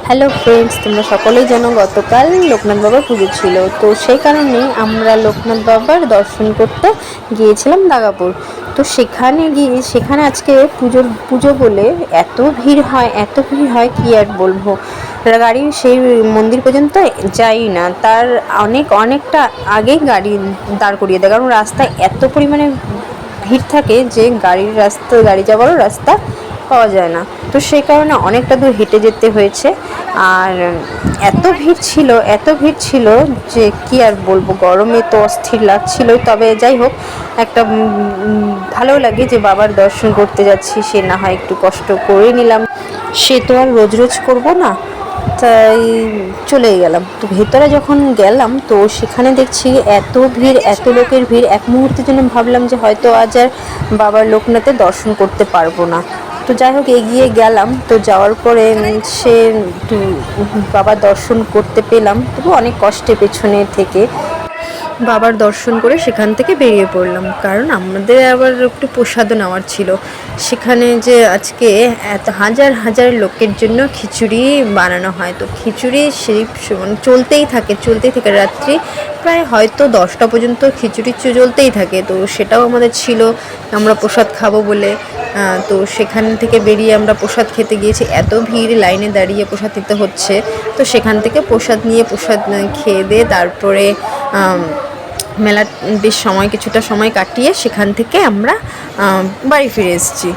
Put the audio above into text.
Hello friends, তোমরা সকলেই জানো গতকাল লোকনাথ বাবার পুজো ছিল। তো সেই কারণেই আমরা লোকনাথ বাবার দর্শন করতে গিয়েছিলাম দাগাপুর। তো সেখানে আজকে পুজো বলে এত ভিড় হয় কি আর বলবো। গাড়ি সেই মন্দির পর্যন্ত যাই না, তার অনেকটা আগেই গাড়ি দাঁড় করিয়ে দেয়, কারণ রাস্তায় এত পরিমাণে ভিড় থাকে যে গাড়ি যাওয়ারও রাস্তা পাওয়া যায় না। তো সেই কারণে অনেকটা দূর হেঁটে যেতে হয়েছে। আর এত ভিড় ছিল যে কি আর বলবো, গরমে তো অস্থির লাগছিল। তবে যাই হোক, একটা ভালো লাগে যে বাবার দর্শন করতে যাচ্ছি, সে না হয় একটু কষ্ট করে নিলাম, সে তো আর রোজ রোজ করবো না, তাই চলে গেলাম। তো ভেতরে যখন গেলাম তো সেখানে দেখছি এত লোকের ভিড়, এক মুহূর্তের জন্য ভাবলাম যে হয়তো আজ আর বাবার লোকনাথের দর্শন করতে পারবো না। তো যাই হোক, এগিয়ে গেলাম। তো যাওয়ার পরে বাবার দর্শন করতে পেলাম, তবু অনেক কষ্টে পেছনে থেকে বাবার দর্শন করে সেখান থেকে বেরিয়ে পড়লাম, কারণ আমাদের আবার একটু প্রসাদও নেওয়ার ছিল। সেখানে যে আজকে এত হাজার হাজার লোকের জন্য খিচুড়ি বানানো হয়, তো খিচুড়ি সেই চলতেই থাকে রাত্রি প্রায় হয়তো 10টা পর্যন্ত খিচুড়ি চলতেই থাকে। তো সেটাও আমাদের ছিল, আমরা প্রসাদ খাবো বলে। তো সেখান থেকে বেরিয়ে আমরা প্রসাদ খেতে গিয়েছি, এত ভিড়, লাইনে দাঁড়িয়ে প্রসাদ নিতে হচ্ছে। তো সেখান থেকে প্রসাদ খেয়ে দিয়ে তারপরে মেলার কিছুটা সময় কাটিয়ে সেখান থেকে আমরা বাড়ি ফিরে এসেছি।